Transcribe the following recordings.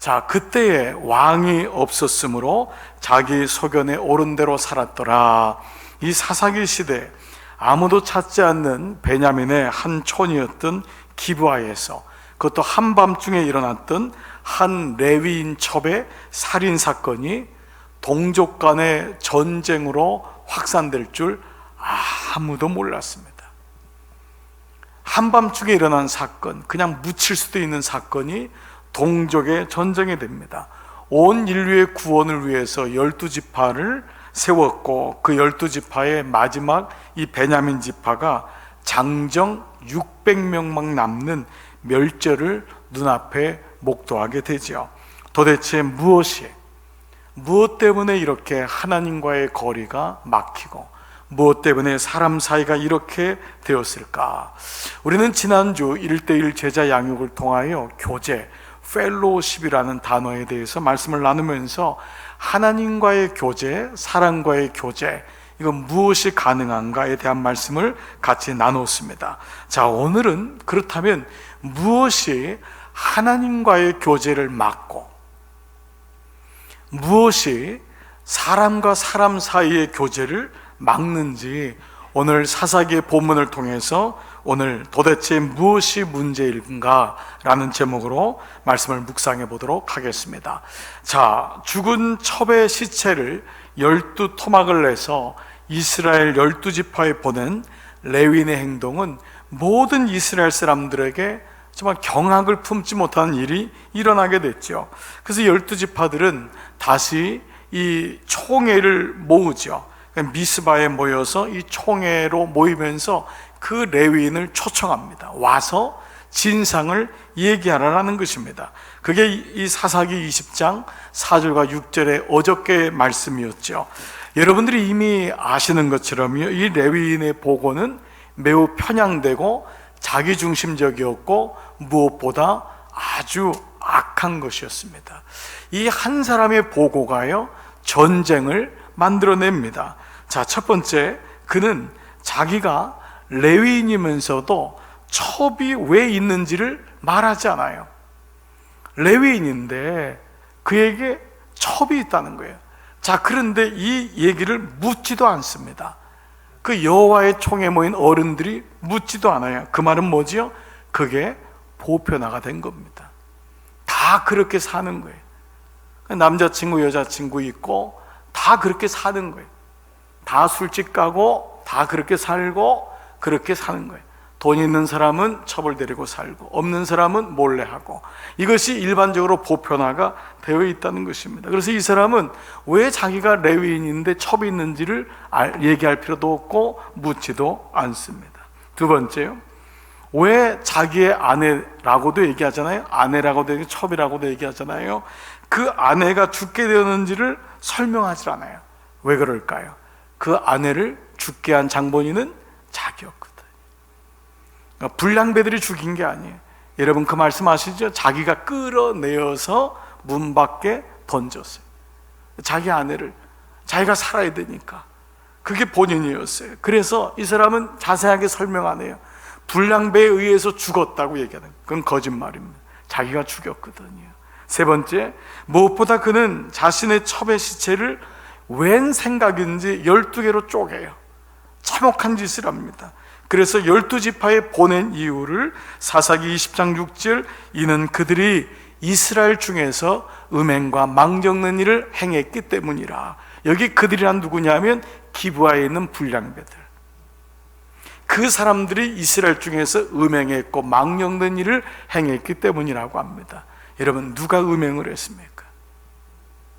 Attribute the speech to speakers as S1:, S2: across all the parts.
S1: 자, 그때에 왕이 없었으므로 자기 소견에 옳은 대로 살았더라. 이 사사기 시대 아무도 찾지 않는 베냐민의 한 촌이었던 기브아에서, 그것도 한밤중에 일어났던 한 레위인 첩의 살인 사건이 동족 간의 전쟁으로 확산될 줄 아무도 몰랐습니다. 한밤중에 일어난 사건, 그냥 묻힐 수도 있는 사건이 동족의 전쟁이 됩니다. 온 인류의 구원을 위해서 12지파를 세웠고, 그 12지파의 마지막 이 베냐민 지파가 장정 600명만 남는 멸절을 눈앞에 목도하게 되죠. 도대체 무엇 때문에 이렇게 하나님과의 거리가 막히고, 무엇 때문에 사람 사이가 이렇게 되었을까? 우리는 지난주 1:1 제자 양육을 통하여 교제, 펠로우십이라는 단어에 대해서 말씀을 나누면서 하나님과의 교제, 사람과의 교제, 이건 무엇이 가능한가에 대한 말씀을 같이 나눴습니다. 자, 오늘은 그렇다면 무엇이 하나님과의 교제를 막고, 무엇이 사람과 사람 사이의 교제를 막는지, 오늘 사사기의 본문을 통해서 오늘 도대체 무엇이 문제인가 라는 제목으로 말씀을 묵상해 보도록 하겠습니다. 자, 죽은 첩의 시체를 12토막을 내서 이스라엘 12지파에 보낸 레위인의 행동은 모든 이스라엘 사람들에게 정말 경악을 품지 못하는 일이 일어나게 됐죠. 그래서 12지파들은 다시 이 총회를 모으죠. 미스바에 모여서 이 총회로 모이면서 그 레위인을 초청합니다. 와서 진상을 얘기하라는 것입니다. 그게 이 사사기 20장 4절과 6절의 어저께의 말씀이었죠. 여러분들이 이미 아시는 것처럼요, 이 레위인의 보고는 매우 편향되고 자기중심적이었고 무엇보다 아주 악한 것이었습니다. 이 한 사람의 보고가요, 전쟁을 만들어냅니다. 자, 첫 번째, 그는 자기가 레위인이면서도 첩이 왜 있는지를 말하지 않아요. 레위인인데 그에게 첩이 있다는 거예요. 자, 그런데 이 얘기를 묻지도 않습니다. 그 여호와의 총에 모인 어른들이 묻지도 않아요. 그 말은 뭐지요? 그게 보편화가 된 겁니다. 다 그렇게 사는 거예요. 남자친구, 여자친구 있고 다 그렇게 사는 거예요. 다 술집 가고 다 그렇게 살고 그렇게 사는 거예요. 돈 있는 사람은 첩을 데리고 살고 없는 사람은 몰래 하고, 이것이 일반적으로 보편화가 되어 있다는 것입니다. 그래서 이 사람은 왜 자기가 레위인인데 첩이 있는지를 얘기할 필요도 없고 묻지도 않습니다. 두 번째요, 왜 자기의 아내라고도 얘기하잖아요. 아내라고도 얘기하고 첩이라고도 얘기하잖아요. 그 아내가 죽게 되었는지를 설명하지 않아요. 왜 그럴까요? 그 아내를 죽게 한 장본인은 자기였거든. 그러니까 불량배들이 죽인 게 아니에요. 여러분 그 말씀 아시죠? 자기가 끌어내어서 문 밖에 던졌어요. 자기 아내를, 자기가 살아야 되니까. 그게 본인이었어요. 그래서 이 사람은 자세하게 설명 안 해요. 불량배에 의해서 죽었다고 얘기하는 거예요. 그건 거짓말입니다. 자기가 죽였거든요. 세 번째, 무엇보다 그는 자신의 첩의 시체를 웬 생각인지 12개로 쪼개요. 참혹한 짓을 합니다. 그래서 12지파에 보낸 이유를 사사기 20장 6절, 이는 그들이 이스라엘 중에서 음행과 망정는 일을 행했기 때문이라. 여기 그들이란 누구냐면 기브아에 있는 불량배들. 그 사람들이 이스라엘 중에서 음행했고 망령된 일을 행했기 때문이라고 합니다. 여러분, 누가 음행을 했습니까?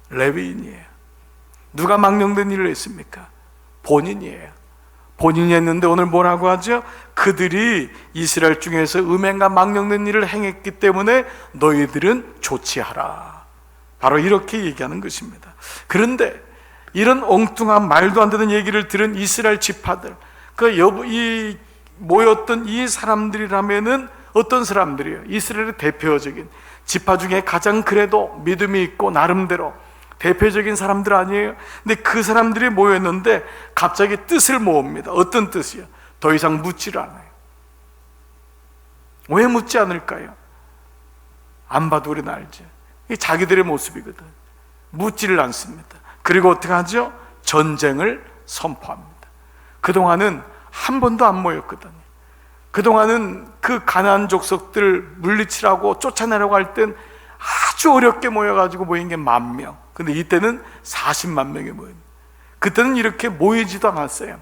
S1: 레위인이에요. 누가 망령된 일을 했습니까? 본인이에요. 본인이 했는데 오늘 뭐라고 하죠? 그들이 이스라엘 중에서 음행과 망령된 일을 행했기 때문에 너희들은 조치하라. 바로 이렇게 얘기하는 것입니다. 그런데 이런 엉뚱한 말도 안 되는 얘기를 들은 이스라엘 지파들, 이 모였던 이 사람들이라면은 어떤 사람들이에요? 이스라엘의 대표적인 지파 중에 가장 그래도 믿음이 있고 나름대로 대표적인 사람들 아니에요? 근데 그 사람들이 모였는데 갑자기 뜻을 모읍니다. 어떤 뜻이요? 더 이상 묻지를 않아요. 왜 묻지 않을까요? 안 봐도 우리는 알죠. 이게 자기들의 모습이거든. 묻지를 않습니다. 그리고 어떻게 하죠? 전쟁을 선포합니다. 그동안은 한 번도 안 모였거든요. 그동안은 그 가나안 족속들 물리치라고 쫓아내라고 할 땐 아주 어렵게 모여가지고 모인 게 10,000명. 근데 이때는 40만 명이 모입니다. 그때는 이렇게 모이지도 않았어요.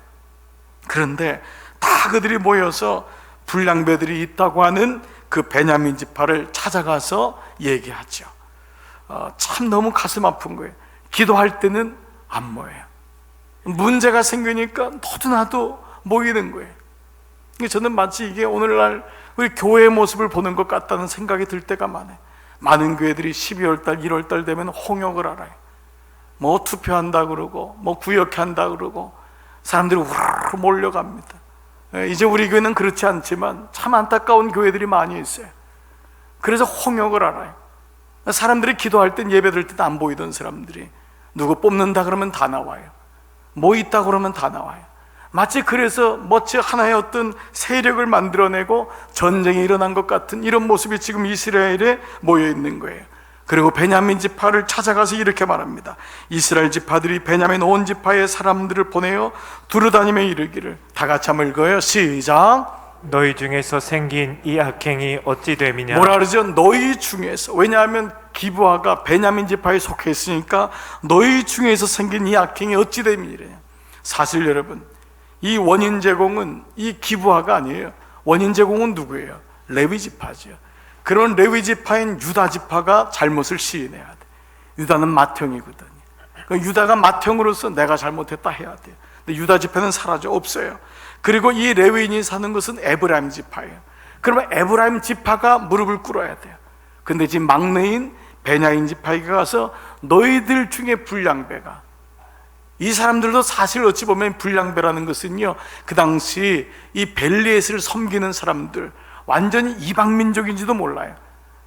S1: 그런데 다 그들이 모여서 불량배들이 있다고 하는 그 베냐민 지파를 찾아가서 얘기하죠. 참 너무 가슴 아픈 거예요. 기도할 때는 안 모여요. 문제가 생기니까 너도나도 모이는 거예요. 저는 마치 이게 오늘날 우리 교회의 모습을 보는 것 같다는 생각이 들 때가 많아요. 많은 교회들이 12월달, 1월달 되면 홍역을 알아요. 뭐 투표한다 그러고 뭐 구역한다 그러고 사람들이 우르르 몰려갑니다. 이제 우리 교회는 그렇지 않지만 참 안타까운 교회들이 많이 있어요. 그래서 홍역을 알아요. 사람들이 기도할 땐, 예배 드릴 때도 안 보이던 사람들이 누구 뽑는다 그러면 다 나와요. 뭐 있다 그러면 다 나와요. 마치 그래서 멋지 하나의 어떤 세력을 만들어내고 전쟁이 일어난 것 같은 이런 모습이 지금 이스라엘에 모여 있는 거예요. 그리고 베냐민 지파를 찾아가서 이렇게 말합니다. 이스라엘 지파들이 베냐민 온 지파의 사람들을 보내어 두루다니며 이르기를, 다 같이 한번 읽어요. 시작.
S2: 너희 중에서 생긴 이 악행이 어찌 됨이냐.
S1: 뭐라 그러죠? 너희 중에서. 왜냐하면 기브아가 베냐민 지파에 속해 있으니까 너희 중에서 생긴 이 악행이 어찌 됨이래요. 사실 여러분, 이 원인 제공은 이 기브아가 아니에요. 원인 제공은 누구예요? 레위 지파죠. 그런 레위 지파인 유다 지파가 잘못을 시인해야 돼. 유다는 맏형이거든요. 유다가 맏형으로서 내가 잘못했다 해야 돼요. 근데 유다 지파는 사라져, 없어요. 그리고 이 레위인이 사는 것은 에브라임 지파예요. 그러면 에브라임 지파가 무릎을 꿇어야 돼요. 근데 지금 막내인 베냐민 지파에게 가서 너희들 중에 불량배가, 이 사람들도 사실 어찌 보면 불량배라는 것은요, 그 당시 이 벨리에스를 섬기는 사람들, 완전히 이방민족인지도 몰라요.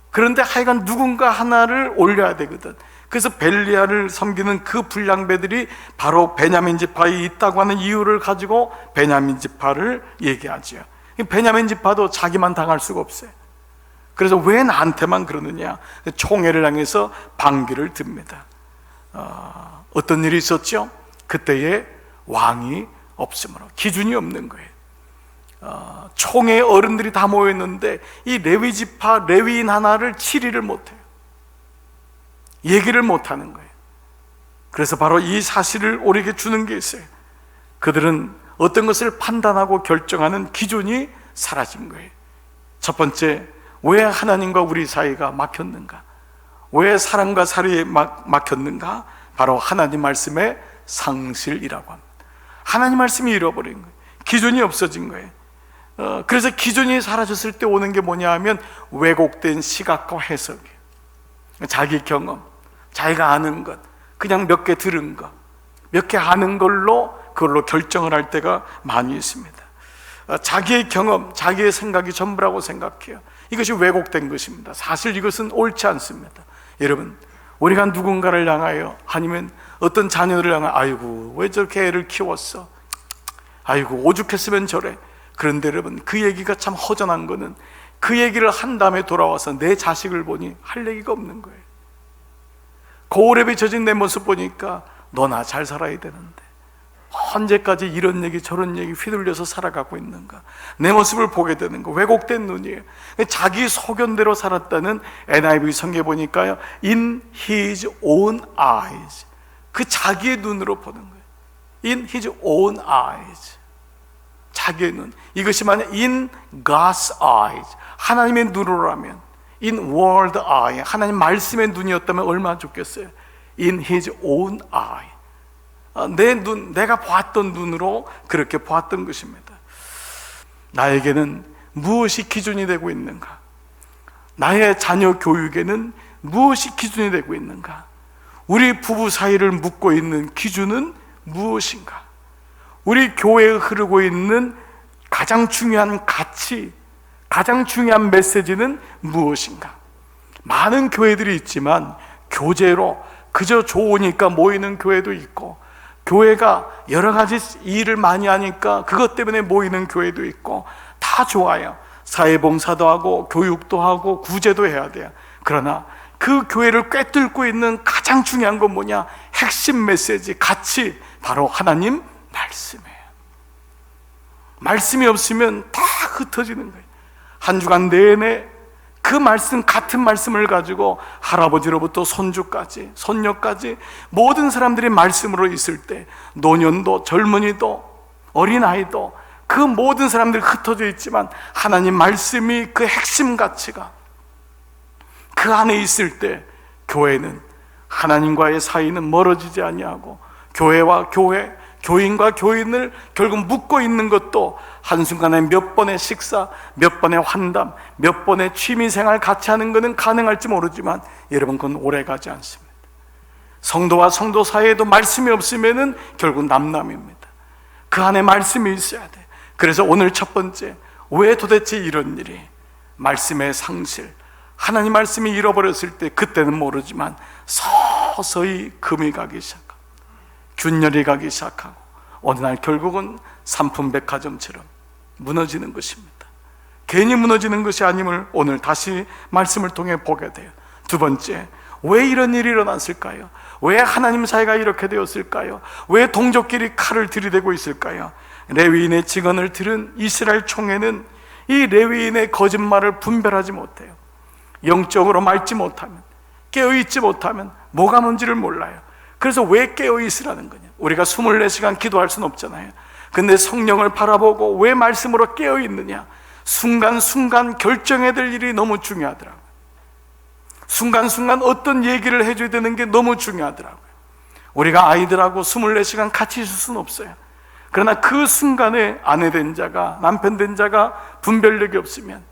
S1: 그런데 하여간 누군가 하나를 올려야 되거든. 그래서 벨리알을 섬기는 그 불량배들이 바로 베냐민 지파에 있다고 하는 이유를 가지고 베냐민 지파를 얘기하죠. 베냐민 지파도 자기만 당할 수가 없어요. 그래서 왜 나한테만 그러느냐, 총회를 향해서 반기를 듭니다. 어떤 일이 있었죠? 그때에 왕이 없으므로, 기준이 없는 거예요. 총회 어른들이 다 모였는데 이 레위 지파 레위인 하나를 치리를 못해요. 얘기를 못하는 거예요. 그래서 바로 이 사실을 우리에게 주는 게 있어요. 그들은 어떤 것을 판단하고 결정하는 기준이 사라진 거예요. 첫 번째, 왜 하나님과 우리 사이가 막혔는가? 왜 사랑과 사이에 막혔는가? 바로 하나님 말씀의 상실이라고 합니다. 하나님 말씀이 잃어버린 거예요. 기준이 없어진 거예요. 그래서 기준이 사라졌을 때 오는 게 뭐냐 하면 왜곡된 시각과 해석이에요. 자기 경험, 자기가 아는 것, 그냥 몇 개 들은 것, 몇 개 아는 걸로 그걸로 결정을 할 때가 많이 있습니다. 자기의 경험, 자기의 생각이 전부라고 생각해요. 이것이 왜곡된 것입니다. 사실 이것은 옳지 않습니다. 여러분, 우리가 누군가를 향하여, 아니면 어떤 자녀들을 향하여, 아이고 왜 저렇게 애를 키웠어, 아이고 오죽했으면 저래. 그런데 여러분, 그 얘기가 참 허전한 거는 그 얘기를 한 다음에 돌아와서 내 자식을 보니 할 얘기가 없는 거예요. 고울에 젖은 내 모습 보니까 너 나 잘 살아야 되는데 언제까지 이런 얘기 저런 얘기 휘둘려서 살아가고 있는가. 내 모습을 보게 되는 거, 왜곡된 눈이에요. 자기 소견대로 살았다는 NIV 성경에 보니까요, in his own eyes, 그 자기의 눈으로 보는 거예요. in his own eyes, 자기의 눈. 이것이 만약 in God's eyes, 하나님의 눈으로라면, in world eye, 하나님 말씀의 눈이었다면 얼마나 좋겠어요. in his own eye, 내 눈, 내가 보았던 눈으로 그렇게 보았던 것입니다. 나에게는 무엇이 기준이 되고 있는가? 나의 자녀 교육에는 무엇이 기준이 되고 있는가? 우리 부부 사이를 묶고 있는 기준은 무엇인가? 우리 교회에 흐르고 있는 가장 중요한 가치, 가장 중요한 메시지는 무엇인가? 많은 교회들이 있지만 교제로 그저 좋으니까 모이는 교회도 있고, 교회가 여러 가지 일을 많이 하니까 그것 때문에 모이는 교회도 있고, 다 좋아요. 사회봉사도 하고 교육도 하고 구제도 해야 돼요. 그러나 그 교회를 꿰뚫고 있는 가장 중요한 건 뭐냐? 핵심 메시지, 가치, 바로 하나님 말씀이에요. 말씀이 없으면 다 흩어지는 거예요. 한 주간 내내 그 말씀, 같은 말씀을 가지고 할아버지로부터 손주까지, 손녀까지 모든 사람들이 말씀으로 있을 때, 노년도 젊은이도 어린아이도 그 모든 사람들이 흩어져 있지만 하나님 말씀이 그 핵심 가치가 그 안에 있을 때, 교회는, 하나님과의 사이는 멀어지지 아니하고, 교회와 교회, 교인과 교인을 결국 묶고 있는 것도 한순간에 몇 번의 식사, 몇 번의 환담, 몇 번의 취미생활 같이 하는 것은 가능할지 모르지만 여러분, 그건 오래가지 않습니다. 성도와 성도 사이에도 말씀이 없으면 결국 남남입니다. 그 안에 말씀이 있어야 돼. 그래서 오늘 첫 번째, 왜 도대체 이런 일이? 말씀의 상실, 하나님 말씀이 잃어버렸을 때 그때는 모르지만 서서히 금이 가기 시작하고 균열이 가기 시작하고 어느 날 결국은 삼풍백화점처럼 무너지는 것입니다. 괜히 무너지는 것이 아님을 오늘 다시 말씀을 통해 보게 돼요. 두 번째, 왜 이런 일이 일어났을까요? 왜 하나님 사이가 이렇게 되었을까요? 왜 동족끼리 칼을 들이대고 있을까요? 레위인의 증언을 들은 이스라엘 총회는 이 레위인의 거짓말을 분별하지 못해요. 영적으로 맑지 못하면, 깨어있지 못하면 뭐가 뭔지를 몰라요. 그래서 왜 깨어있으라는 거냐? 우리가 24시간 기도할 수는 없잖아요. 근데 성령을 바라보고 왜 말씀으로 깨어있느냐? 순간순간 결정해야 될 일이 너무 중요하더라고요. 순간순간 어떤 얘기를 해줘야 되는 게 너무 중요하더라고요. 우리가 아이들하고 24시간 같이 있을 수는 없어요. 그러나 그 순간에 아내 된 자가, 남편 된 자가 분별력이 없으면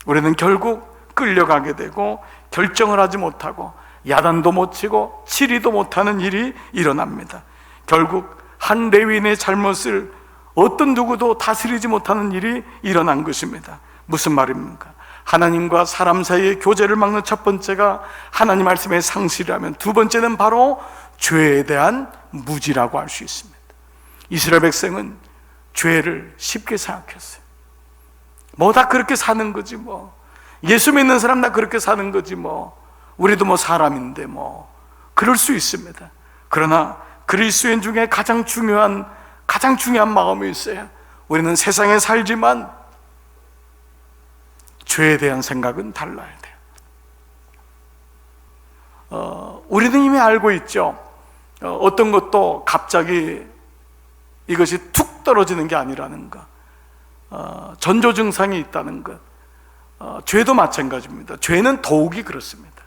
S1: 우리는 결국 끌려가게 되고 결정을 하지 못하고 야단도 못 치고 치리도 못하는 일이 일어납니다. 결국 한 레위인의 잘못을 어떤 누구도 다스리지 못하는 일이 일어난 것입니다. 무슨 말입니까? 하나님과 사람 사이의 교제를 막는 첫 번째가 하나님 말씀의 상실이라면, 두 번째는 바로 죄에 대한 무지라고 할 수 있습니다. 이스라엘 백성은 죄를 쉽게 생각했어요. 뭐 다 그렇게 사는 거지 뭐, 예수 믿는 사람 다 그렇게 사는 거지 뭐, 우리도 뭐 사람인데 뭐, 그럴 수 있습니다. 그러나 그리스도인 중에 가장 중요한 마음이 있어요. 우리는 세상에 살지만 죄에 대한 생각은 달라야 돼요. 우리는 이미 알고 있죠. 어떤 것도 갑자기 이것이 툭 떨어지는 게 아니라는 것, 전조 증상이 있다는 것. 죄도 마찬가지입니다. 죄는 더욱이 그렇습니다.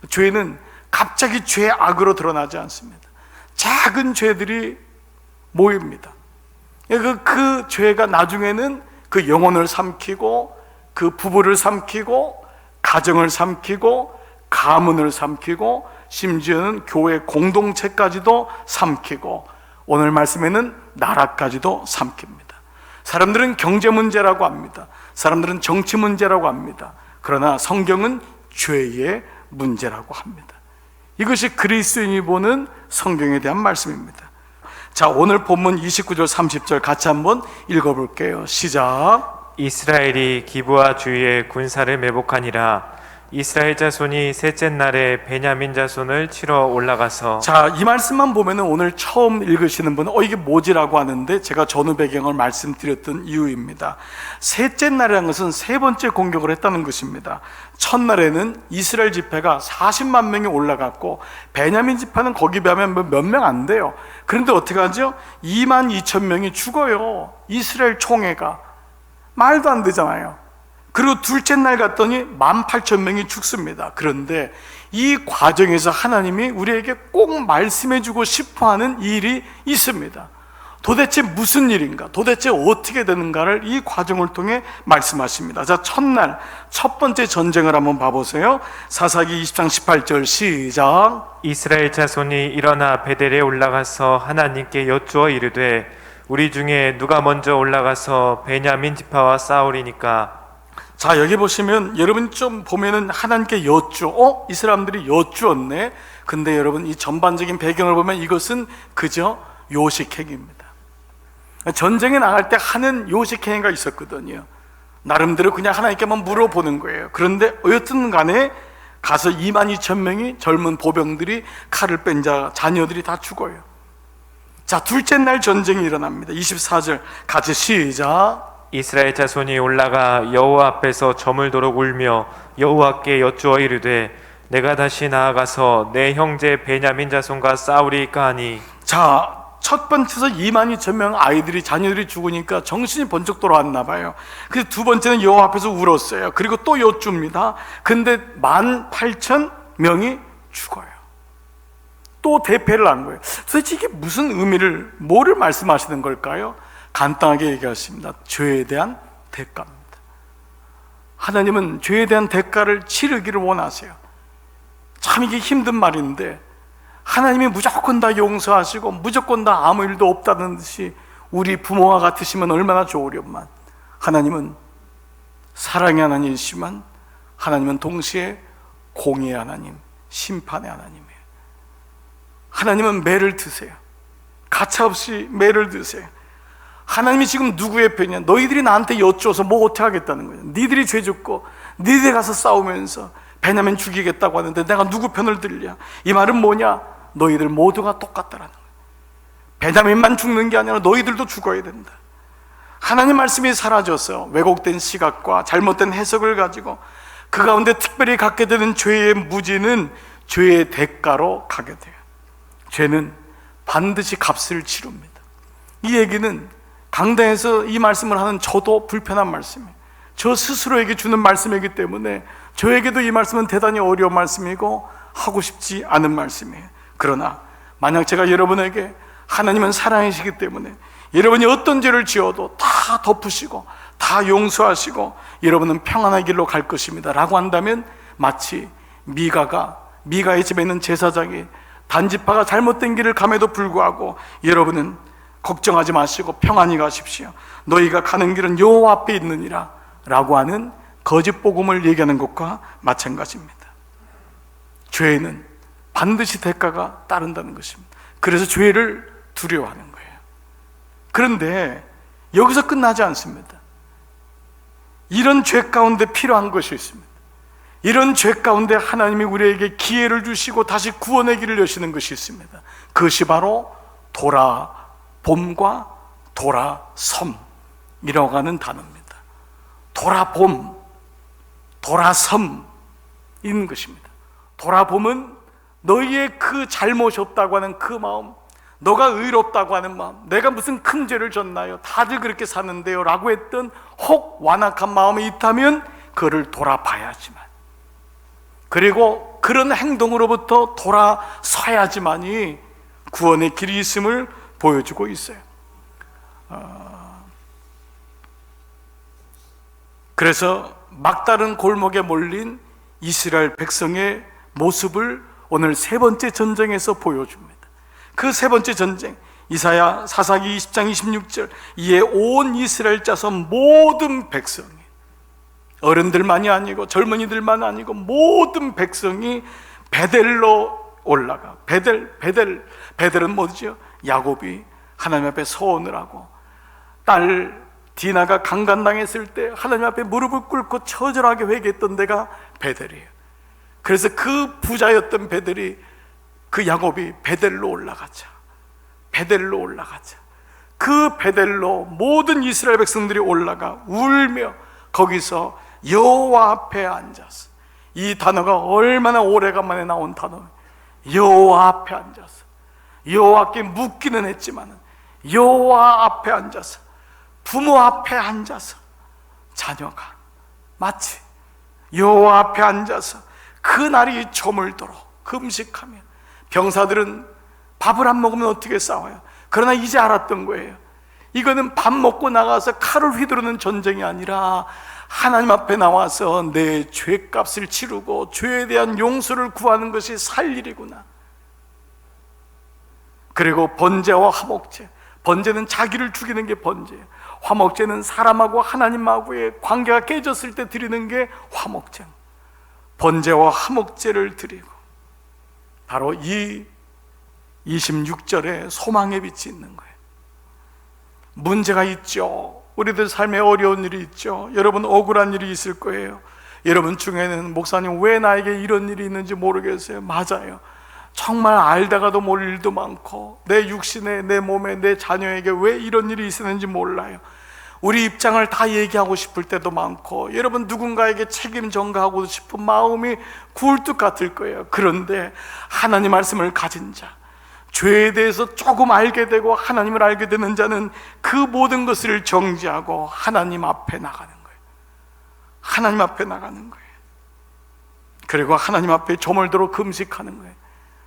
S1: 죄는 갑자기 죄의 악으로 드러나지 않습니다. 작은 죄들이 모입니다. 그 죄가 나중에는 그 영혼을 삼키고, 그 부부를 삼키고, 가정을 삼키고, 가문을 삼키고, 심지어는 교회 공동체까지도 삼키고, 오늘 말씀에는 나라까지도 삼킵니다. 사람들은 경제 문제라고 합니다. 사람들은 정치 문제라고 합니다. 그러나 성경은 죄의 문제라고 합니다. 이것이 그리스도인이 보는 성경에 대한 말씀입니다. 자, 오늘 본문 29절 30절 같이 한번 읽어볼게요. 시작.
S2: 이스라엘이 기브와 주위에 군사를 매복하니라. 이스라엘 자손이 셋째 날에 베냐민 자손을 치러 올라가서.
S1: 자, 이 말씀만 보면은 오늘 처음 읽으시는 분은 이게 뭐지라고 하는데, 제가 전후 배경을 말씀드렸던 이유입니다. 셋째 날이라는 것은 세 번째 공격을 했다는 것입니다. 첫날에는 이스라엘 지파가 40만 명이 올라갔고, 베냐민 지파는 거기 비하면 몇 명 안 돼요. 그런데 어떻게 하죠? 2만 2천 명이 죽어요. 이스라엘 총회가. 말도 안 되잖아요. 그리고 둘째 날 갔더니 18,000명이 죽습니다. 그런데 이 과정에서 하나님이 우리에게 꼭 말씀해주고 싶어하는 일이 있습니다. 도대체 무슨 일인가? 도대체 어떻게 되는가를 이 과정을 통해 말씀하십니다. 자, 첫날 첫 번째 전쟁을 한번 봐보세요. 사사기 20장 18절 시작.
S2: 이스라엘 자손이 일어나 베델에 올라가서 하나님께 여쭈어 이르되 우리 중에 누가 먼저 올라가서 베냐민 지파와 싸우리니까.
S1: 자, 여기 보시면 여러분 좀 보면은 하나님께 여쭈, 이 사람들이 여쭈었네. 근데 여러분 이 전반적인 배경을 보면 이것은 그저 요식행위입니다. 전쟁에 나갈 때 하는 요식행위가 있었거든요. 나름대로 그냥 하나님께만 물어보는 거예요. 그런데 어쨌든 간에 가서 22,000명이 젊은 보병들이 칼을 뺀 자녀들이 다 죽어요. 자, 둘째 날 전쟁이 일어납니다. 24절 같이 시작.
S2: 이스라엘 자손이 올라가 여호와 앞에서 저물도록 울며 여호와께 여쭈어 이르되 내가 다시 나아가서 내 형제 베냐민 자손과 싸우리까 하니.
S1: 자, 첫 번째서 22,000명 아이들이 자녀들이 죽으니까 정신이 번쩍 돌아왔나 봐요. 그래서 두 번째는 여호와 앞에서 울었어요. 그리고 또 여쭙니다. 근데 18,000명이 죽어요. 또 대패를 한 거예요. 도대체 이게 무슨 의미를, 뭐를 말씀하시는 걸까요? 간단하게 얘기하십니다. 죄에 대한 대가입니다. 하나님은 죄에 대한 대가를 치르기를 원하세요. 참 이게 힘든 말인데, 하나님이 무조건 다 용서하시고 무조건 다 아무 일도 없다는 듯이 우리 부모와 같으시면 얼마나 좋으련만, 하나님은 사랑의 하나님이시지만 하나님은 동시에 공의의 하나님, 심판의 하나님이에요. 하나님은 매를 드세요. 가차없이 매를 드세요. 하나님이 지금 누구의 편이냐? 너희들이 나한테 여쭈어서 뭐 어떻게 하겠다는 거냐? 니들이 죄 짓고 니들이 가서 싸우면서 베냐민 죽이겠다고 하는데 내가 누구 편을 들랴? 이 말은 뭐냐? 너희들 모두가 똑같다라는 거예요. 베냐민만 죽는 게 아니라 너희들도 죽어야 된다. 하나님 말씀이 사라져서 왜곡된 시각과 잘못된 해석을 가지고 그 가운데 특별히 갖게 되는 죄의 무지는 죄의 대가로 가게 돼요. 죄는 반드시 값을 치릅니다. 이 얘기는 강단에서 이 말씀을 하는 저도 불편한 말씀이에요. 저 스스로에게 주는 말씀이기 때문에 저에게도 이 말씀은 대단히 어려운 말씀이고 하고 싶지 않은 말씀이에요. 그러나 만약 제가 여러분에게 하나님은 사랑이시기 때문에 여러분이 어떤 죄를 지어도 다 덮으시고 다 용서하시고 여러분은 평안한 길로 갈 것입니다 라고 한다면, 마치 미가의 집에 있는 제사장이 단지파가 잘못된 길을 감에도 불구하고 여러분은 걱정하지 마시고 평안히 가십시오, 너희가 가는 길은 여호와 앞에 있느니라 라고 하는 거짓 복음을 얘기하는 것과 마찬가지입니다. 죄에는 반드시 대가가 따른다는 것입니다. 그래서 죄를 두려워하는 거예요. 그런데 여기서 끝나지 않습니다. 이런 죄 가운데 필요한 것이 있습니다. 이런 죄 가운데 하나님이 우리에게 기회를 주시고 다시 구원의 길을 여시는 것이 있습니다. 그것이 바로 돌아봄과 돌아섬이라고 하는 단어입니다. 돌아봄, 돌아섬 있는 것입니다. 돌아봄은 너희의 그 잘못이 없다고 하는 그 마음, 너가 의롭다고 하는 마음, 내가 무슨 큰 죄를 졌나요? 다들 그렇게 사는데요 라고 했던 혹 완악한 마음이 있다면 그를 돌아봐야지만, 그리고 그런 행동으로부터 돌아서야지만이 구원의 길이 있음을 보여주고 있어요. 그래서 막다른 골목에 몰린 이스라엘 백성의 모습을 오늘 세 번째 전쟁에서 보여줍니다. 그 세 번째 전쟁, 이사야 사사기 20장 26절, 이에 온 이스라엘 자손 모든 백성이, 어른들만이 아니고 젊은이들만 아니고 모든 백성이 베델로 올라가. 베델은 뭐죠? 야곱이 하나님 앞에 서원을 하고 딸 디나가 강간당했을 때 하나님 앞에 무릎을 꿇고 처절하게 회개했던 데가 베델이에요. 그래서 그 부자였던 베델이, 그 야곱이 베델로 올라가자. 그 베델로 모든 이스라엘 백성들이 올라가 울며 거기서 여호와 앞에 앉아서, 이 단어가 얼마나 오래간만에 나온 단어예요. 여호와 앞에 앉아서, 여호와께 묻기는 했지만 여호와 앞에 앉아서, 부모 앞에 앉아서 자녀가 마치 여호와 앞에 앉아서 그 날이 저물도록 금식하며, 병사들은 밥을 안 먹으면 어떻게 싸워요? 그러나 이제 알았던 거예요. 이거는 밥 먹고 나가서 칼을 휘두르는 전쟁이 아니라 하나님 앞에 나와서 내 죄값을 치르고 죄에 대한 용서를 구하는 것이 살 일이구나. 그리고 번제와 화목제, 번제는 자기를 죽이는 게 번제예요. 화목제는 사람하고 하나님하고의 관계가 깨졌을 때 드리는 게 화목제. 번제와 화목제를 드리고, 바로 이 26절에 소망의 빛이 있는 거예요. 문제가 있죠. 우리들 삶에 어려운 일이 있죠. 여러분 억울한 일이 있을 거예요. 여러분 중에는 목사님 왜 나에게 이런 일이 있는지 모르겠어요. 맞아요. 정말 알다가도 모를 일도 많고 내 육신에, 내 몸에, 내 자녀에게 왜 이런 일이 있었는지 몰라요. 우리 입장을 다 얘기하고 싶을 때도 많고 여러분 누군가에게 책임 전가하고 싶은 마음이 굴뚝 같을 거예요. 그런데 하나님 말씀을 가진 자, 죄에 대해서 조금 알게 되고 하나님을 알게 되는 자는 그 모든 것을 정지하고 하나님 앞에 나가는 거예요. 하나님 앞에 나가는 거예요. 그리고 하나님 앞에 조물도록 금식하는 거예요.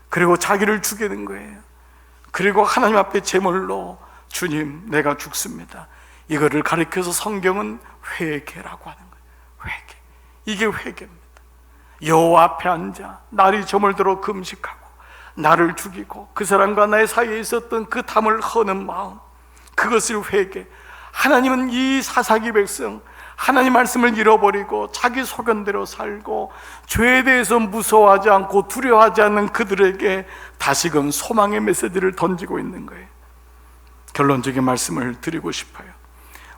S1: 그리고 자기를 죽이는 거예요. 그리고 하나님 앞에 제물로 주님 내가 죽습니다, 이거를 가리켜서 성경은 회개라고 하는 거예요. 회개. 이게 회개입니다. 여호와 앞에 앉아 날이 저물도록 금식하고 나를 죽이고 그 사람과 나의 사이에 있었던 그 담을 허는 마음, 그것을 회개. 하나님은 이 사사기 백성, 하나님 말씀을 잃어버리고 자기 소견대로 살고 죄에 대해서 무서워하지 않고 두려워하지 않는 그들에게 다시금 소망의 메시지를 던지고 있는 거예요. 결론적인 말씀을 드리고 싶어요.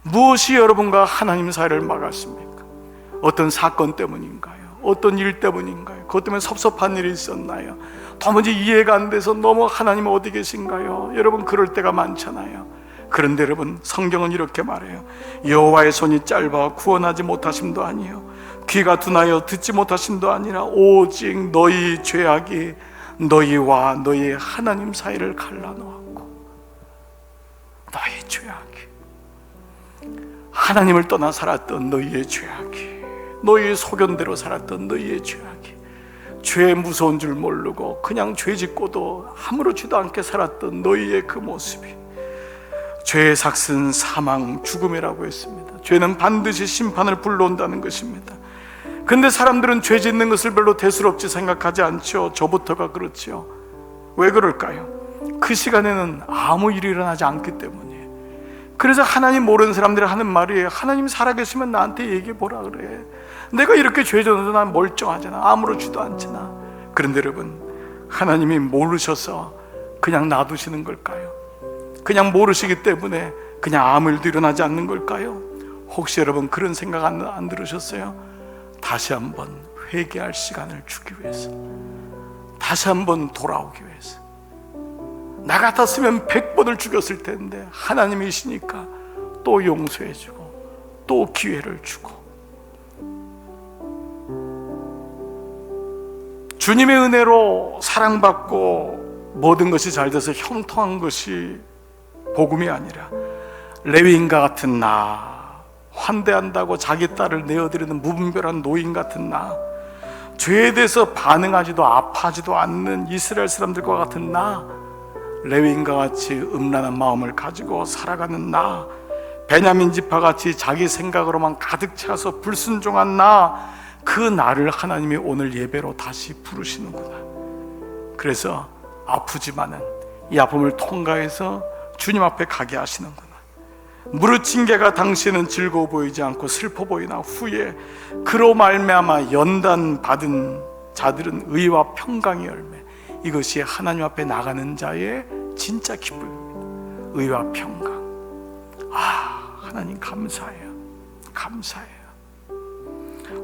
S1: 무엇이 여러분과 하나님 사이를 막았습니까? 어떤 사건 때문인가요? 어떤 일 때문인가요? 그것 때문에 섭섭한 일이 있었나요? 도무지 이해가 안 돼서 너무 하나님 어디 계신가요? 여러분 그럴 때가 많잖아요. 그런데 여러분 성경은 이렇게 말해요. 여호와의 손이 짧아 구원하지 못하심도 아니요 귀가 둔하여 듣지 못하심도 아니라 오직 너희 죄악이 너희와 너희 하나님 사이를 갈라놓았고, 너희 죄악이, 하나님을 떠나 살았던 너희의 죄악이, 너희의 소견대로 살았던 너희의 죄악이, 죄의 무서운 줄 모르고 그냥 죄 짓고도 아무렇지도 않게 살았던 너희의 그 모습이, 죄의 삭은 사망, 죽음이라고 했습니다. 죄는 반드시 심판을 불러온다는 것입니다. 근데 사람들은 죄 짓는 것을 별로 대수롭지 생각하지 않죠. 저부터가 그렇죠. 왜 그럴까요? 그 시간에는 아무 일이 일어나지 않기 때문에. 그래서 하나님 모르는 사람들이 하는 말이, 하나님 살아계시면 나한테 얘기해 보라 그래. 내가 이렇게 죄 져도 난 멀쩡하잖아, 아무렇지도 않잖아. 그런데 여러분, 하나님이 모르셔서 그냥 놔두시는 걸까요? 그냥 모르시기 때문에 그냥 아무 일도 일어나지 않는 걸까요? 혹시 여러분 그런 생각 안 들으셨어요? 다시 한번 회개할 시간을 주기 위해서, 다시 한번 돌아오기 위해서. 나 같았으면 100번을 죽였을 텐데 하나님이시니까 또 용서해주고 또 기회를 주고, 주님의 은혜로 사랑받고 모든 것이 잘 돼서 형통한 것이 복음이 아니라 레위인과 같은 나, 환대한다고 자기 딸을 내어드리는 무분별한 노인 같은 나, 죄에 대해서 반응하지도 아파하지도 않는 이스라엘 사람들과 같은 나, 레위인과 같이 음란한 마음을 가지고 살아가는 나, 베냐민 지파같이 자기 생각으로만 가득 차서 불순종한 나, 그 나를 하나님이 오늘 예배로 다시 부르시는구나. 그래서 아프지만은 이 아픔을 통과해서 주님 앞에 가게 하시는구나. 무르친 개가 당시에는 즐거워 보이지 않고 슬퍼 보이나 후에 그로 말미암아 연단 받은 자들은 의와 평강의 열매, 이것이 하나님 앞에 나가는 자의 진짜 기쁨입니다. 의와 평강. 하나님 감사해요. 감사해요.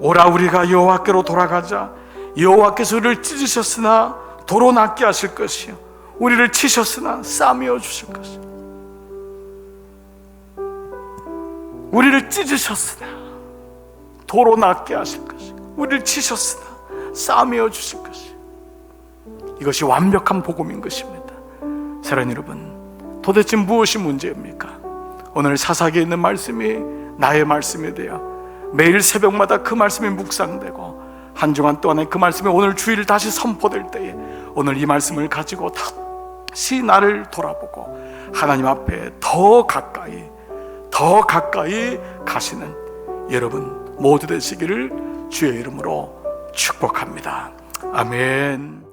S1: 오라 우리가 여호와께로 돌아가자. 여호와께서 우리를 찢으셨으나 도로 낫게 하실 것이요 우리를 치셨으나 싸매어 주실 것이요. 우리를 찢으셨으나 도로 낫게 하실 것이요 우리를 치셨으나 싸매어 주실 것이요. 이것이 완벽한 복음인 것입니다. 사랑하는 여러분, 도대체 무엇이 문제입니까? 오늘 사사기에 있는 말씀이 나의 말씀이 되어 매일 새벽마다 그 말씀이 묵상되고 한 주간 동안에 그 말씀이 오늘 주일 다시 선포될 때에 오늘 이 말씀을 가지고 다시 나를 돌아보고 하나님 앞에 더 가까이 가시는 여러분 모두 되시기를 주의 이름으로 축복합니다. 아멘.